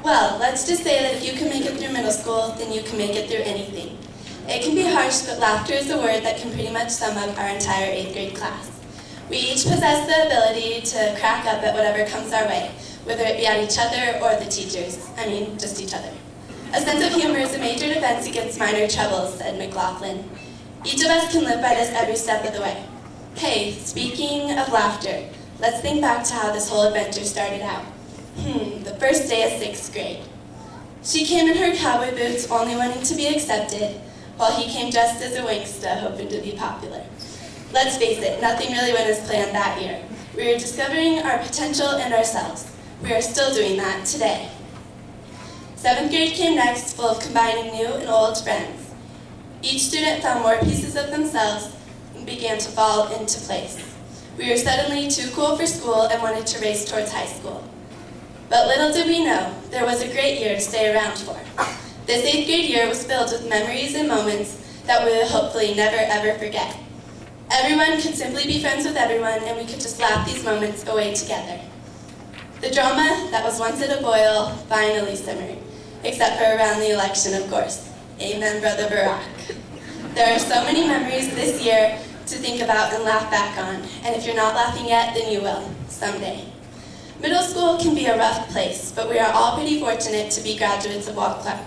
Well, let's just say that if you can make it through middle school, then you can make it through anything. It can be harsh, but laughter is a word that can pretty much sum up our entire 8th grade class. We each possess the ability to crack up at whatever comes our way, whether it be at each other or the teachers. I mean, just each other. A sense of humor is a major defense against minor troubles, said McLaughlin. Each of us can live by this every step of the way. Hey, speaking of laughter, let's think back to how this whole adventure started out. The first day of 6th grade. She came in her cowboy boots, only wanting to be accepted, while he came dressed as a wanksta, hoping to be popular. Let's face it, nothing really went as planned that year. We were discovering our potential and ourselves. We are still doing that today. 7th grade came next, full of combining new and old friends. Each student found more pieces of themselves and began to fall into place. We were suddenly too cool for school and wanted to race towards high school. But little did we know, there was a great year to stay around for. This 8th grade year was filled with memories and moments that we will hopefully never ever forget. Everyone could simply be friends with everyone, and we could just laugh these moments away together. The drama that was once at a boil finally simmered, except for around the election, of course. Amen, Brother Barack. There are so many memories this year to think about and laugh back on, and if you're not laughing yet, then you will, someday. Middle school can be a rough place, but we are all pretty fortunate to be graduates of Walt Clark.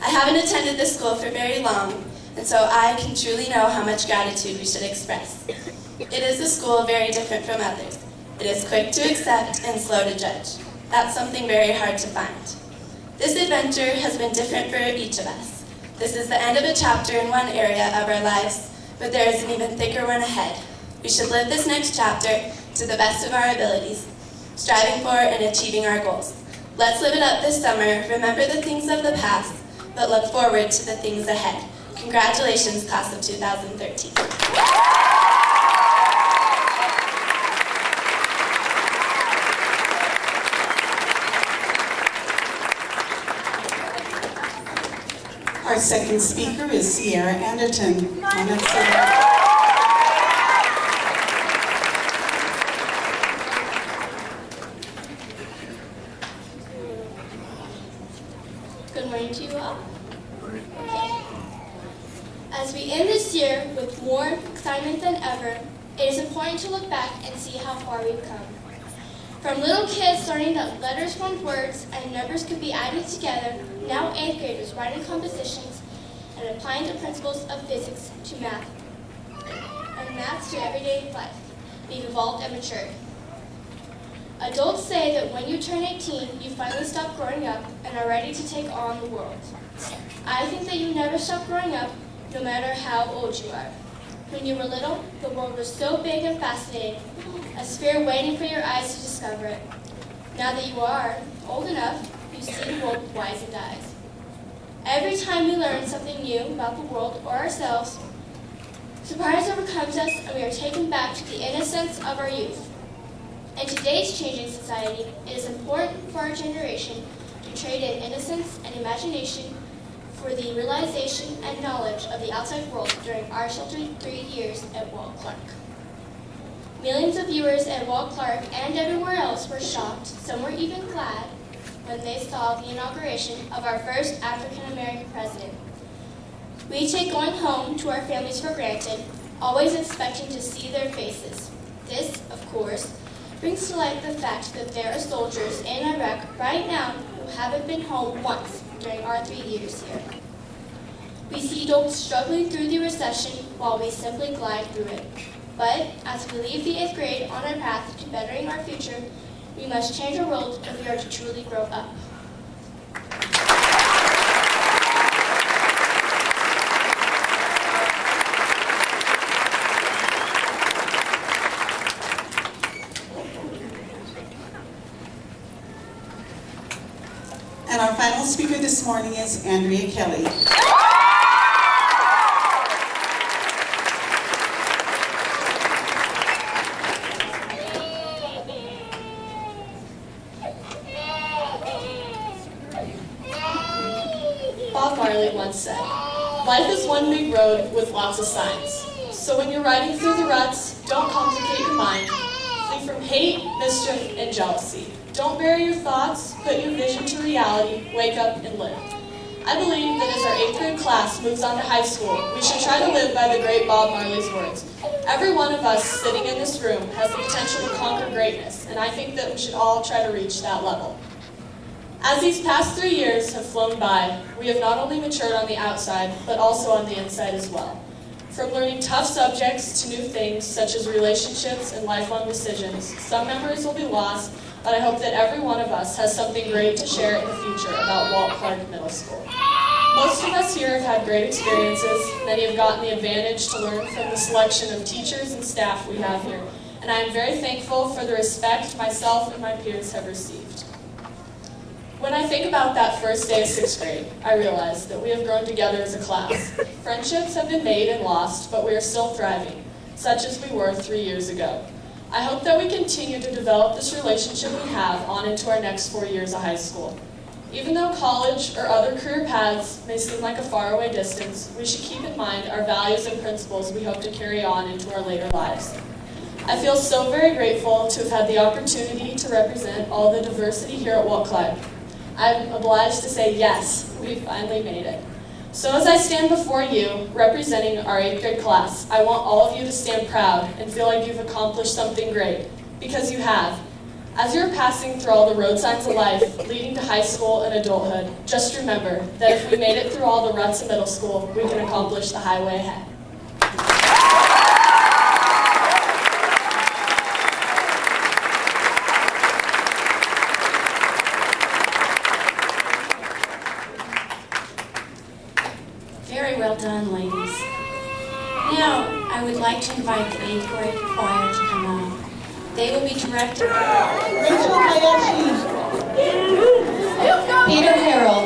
I haven't attended this school for very long, and so I can truly know how much gratitude we should express. It is a school very different from others. It is quick to accept and slow to judge. That's something very hard to find. This adventure has been different for each of us. This is the end of a chapter in one area of our lives, but there is an even thicker one ahead. We should live this next chapter to the best of our abilities, striving for and achieving our goals. Let's live it up this summer, remember the things of the past, but look forward to the things ahead. Congratulations, class of 2013. Our second speaker is Sierra Anderton. Good morning to you all. Okay. As we end this year with more excitement than ever, it is important to look back and see how far we've come. From little kids learning that letters formed words and numbers could be added together, now 8th graders writing compositions and applying the principles of physics to math, and maths to everyday life. We've evolved and matured. Adults say that when you turn 18, you finally stop growing up and are ready to take on the world. I think that you never stop growing up, no matter how old you are. When you were little, the world was so big and fascinating, a sphere waiting for your eyes to discover it. Now that you are old enough, you see the world with wizened eyes. Every time we learn something new about the world or ourselves, surprise overcomes us and we are taken back to the innocence of our youth. In today's changing society, it is important for our generation to trade in innocence and imagination for the realization and knowledge of the outside world during our sheltered 3 years at Walt Clark. Millions of viewers at Walt Clark and everywhere else were shocked, some were even glad, when they saw the inauguration of our first African-American president. We take going home to our families for granted, always expecting to see their faces. This, of course, brings to light the fact that there are soldiers in Iraq right now who haven't been home once during our 3 years here. We see adults struggling through the recession while we simply glide through it. But as we leave the 8th grade on our path to bettering our future, we must change our world if we are to truly grow up. And our final speaker this morning is Andria Kelly. Bob Marley once said, "Life is one big road with lots of signs. So when you're riding through the ruts, don't complicate your mind. Flee from hate, mischief, and jealousy. Don't bury your thoughts, put your vision to reality, wake up and live. I believe that as our 8th grade class moves on to high school, we should try to live by the great Bob Marley's words. Every one of us sitting in this room has the potential to conquer greatness, and I think that we should all try to reach that level. As these past 3 years have flown by, we have not only matured on the outside, but also on the inside as well. From learning tough subjects to new things such as relationships and lifelong decisions, some memories will be lost, but I hope that every one of us has something great to share in the future about Walt Clark Middle School. Most of us here have had great experiences. Many have gotten the advantage to learn from the selection of teachers and staff we have here, and I am very thankful for the respect myself and my peers have received. When I think about that first day of 6th grade, I realize that we have grown together as a class. Friendships have been made and lost, but we are still thriving, such as we were 3 years ago. I hope that we continue to develop this relationship we have on into our next 4 years of high school. Even though college or other career paths may seem like a faraway distance, we should keep in mind our values and principles we hope to carry on into our later lives. I feel so very grateful to have had the opportunity to represent all the diversity here at Walt Clark. I'm obliged to say yes, we finally made it. So as I stand before you, representing our 8th grade class, I want all of you to stand proud and feel like you've accomplished something great, because you have. As you're passing through all the road signs of life, leading to high school and adulthood, just remember that if we made it through all the ruts of middle school, we can accomplish the highway ahead. Very well done, ladies. Now, I would like to invite the 8th grade choir to come out. They will be directed by Rachel Hayashi. Peter Harrell,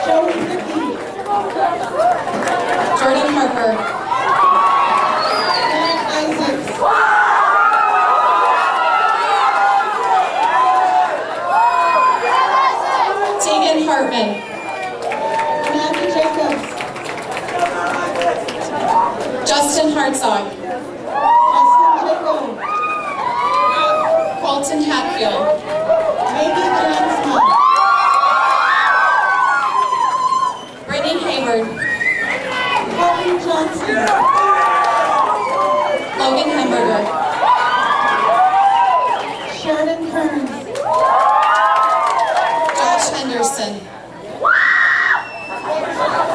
Joey Ricky. Jordan Harper, Matt Isaacs. Tegan Hartman, Amanda Jacobs. Justin Hartzog, Justin Jacob. Colton Hatfield, Maggie Johnston. Brittany Hayward, Colton Johnson. Logan Hamburger, Sheridan Kearns. Josh Henderson,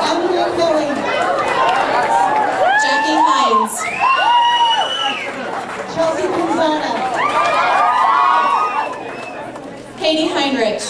Andrea Kelly. Jackie Hines, Chelsea Gonzalez. Katie Heinrich,